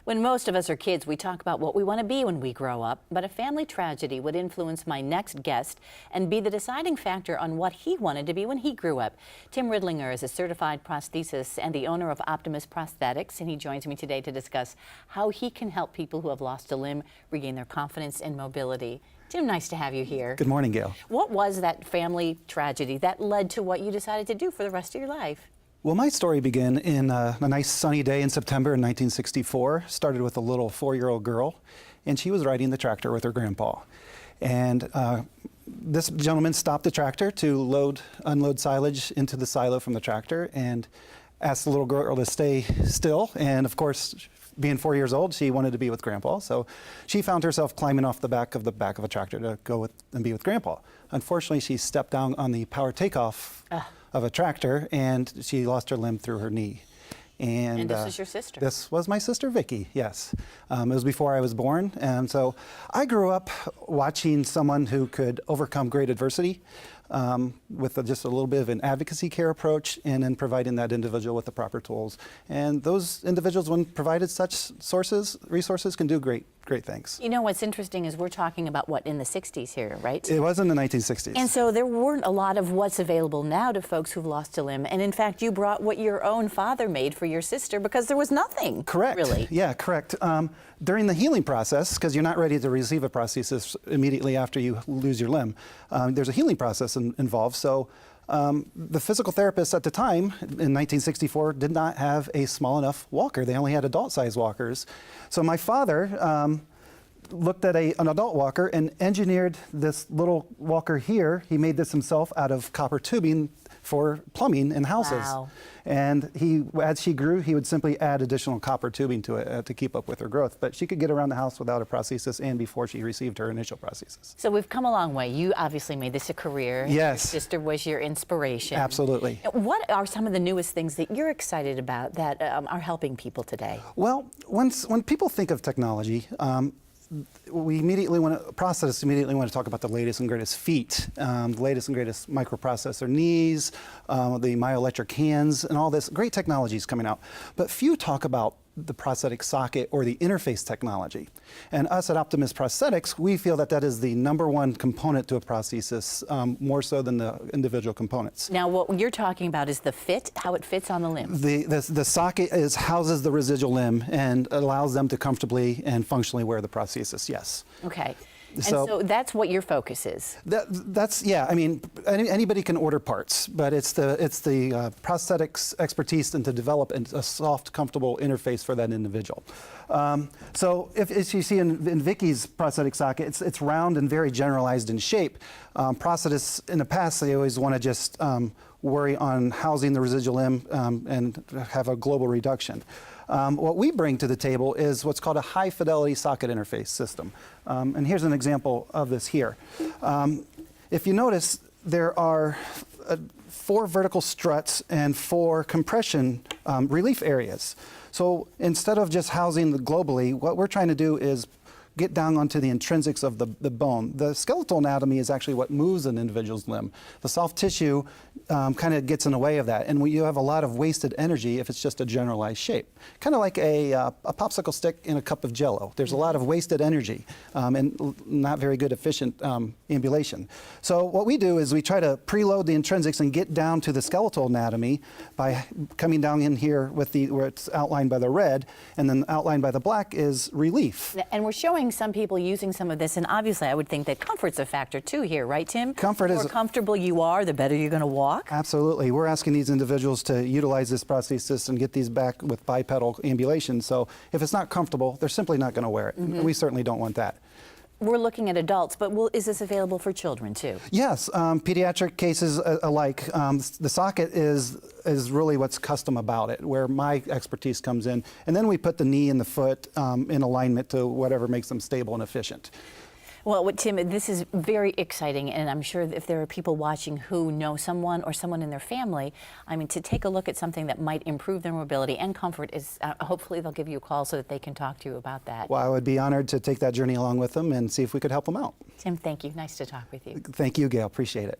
When most of us are kids, we talk about what we want to be when we grow up, but a family tragedy would influence my next guest and be the deciding factor on what he wanted to be when he grew up. Tim Riedlinger is a certified prosthetist and the owner of Optimus Prosthetics, and he joins me today to discuss how he can help people who have lost a limb regain their confidence and mobility. Tim, nice to have you here. Good morning, Gail. What was that family tragedy that led to what you decided to do for the rest of your life? Well, my story began in a nice sunny day in September in 1964. Started with a little 4-year-old girl, and she was riding the tractor with her grandpa. And this gentleman stopped the tractor to unload silage into the silo from the tractor and asked the little girl to stay still. And of course, being 4 years old, she wanted to be with Grandpa, so she found herself climbing off the back of a tractor to go and be with Grandpa. Unfortunately, she stepped down on the power takeoff of a tractor, and she lost her limb through her knee. And this is your sister? This was my sister, Vicky, yes. It was before I was born, and so I grew up watching someone who could overcome great adversity with just a little bit of an advocacy care approach, and then providing that individual with the proper tools. And those individuals, when provided such resources, can do great things. You know, what's interesting is we're talking about what, in the 60s here, right? It was in the 1960s. And so there weren't a lot of what's available now to folks who've lost a limb. And in fact, you brought what your own father made for your sister because there was nothing. Correct. Really. Yeah, correct. During the healing process, because you're not ready to receive a prosthesis immediately after you lose your limb, there's a healing process involved. So the physical therapists at the time, in 1964, did not have a small enough walker. They only had adult-sized walkers. So my father looked at an adult walker and engineered this little walker here. He made this himself out of copper tubing for plumbing in houses. Wow. And as she grew, he would simply add additional copper tubing to it to keep up with her growth. But she could get around the house without a prosthesis and before she received her initial prosthesis. So we've come a long way. You obviously made this a career. Yes. Your sister was your inspiration. Absolutely. What are some of the newest things that you're excited about that are helping people today? Well, when people think of technology, prosthetists immediately want to talk about the latest and greatest feet, the latest and greatest microprocessor knees, the myoelectric hands, and all this great technology is coming out. But few talk about the prosthetic socket or the interface technology. And us at Optimus Prosthetics, we feel that that is the #1 component to a prosthesis, more so than the individual components. Now, what you're talking about is the fit, how it fits on the limb. The socket houses the residual limb and allows them to comfortably and functionally wear the prosthesis, yes. Okay. And so that's what your focus is. Yeah. I mean, anybody can order parts, but it's the prosthetics expertise and to develop a soft, comfortable interface for that individual. So if you see in Vicky's prosthetic socket, it's round and very generalized in shape. Prosthetists in the past, they always want to just worry on housing the residual limb and have a global reduction. What we bring to the table is what's called a high fidelity socket interface system. And here's an example of this here. If you notice, there are 4 vertical struts and 4 compression relief areas. So instead of just housing globally, what we're trying to do is get down onto the intrinsics of the bone. The skeletal anatomy is actually what moves an individual's limb. The soft tissue kind of gets in the way of that, and you have a lot of wasted energy if it's just a generalized shape. Kind of like a popsicle stick in a cup of Jell-O. There's a lot of wasted energy and not very good efficient ambulation. So what we do is we try to preload the intrinsics and get down to the skeletal anatomy by coming down in here with where it's outlined by the red, and then outlined by the black is relief. And we're showing some people using some of this, and obviously I would think that comfort's a factor too here, right, Tim? Comfort is... The is... more comfortable you are, the better you're going to walk? Absolutely. We're asking these individuals to utilize this prosthesis and get these back with bipedal ambulation. So if it's not comfortable, they're simply not going to wear it. And we certainly don't want that. We're looking at adults, but is this available for children too? Yes, pediatric cases alike. The socket is really what's custom about it, where my expertise comes in. And then we put the knee and the foot in alignment to whatever makes them stable and efficient. Well, Tim, this is very exciting, and I'm sure if there are people watching who know someone or someone in their family, I mean, to take a look at something that might improve their mobility and comfort is, hopefully they'll give you a call so that they can talk to you about that. Well, I would be honored to take that journey along with them and see if we could help them out. Tim, thank you. Nice to talk with you. Thank you, Gail. Appreciate it.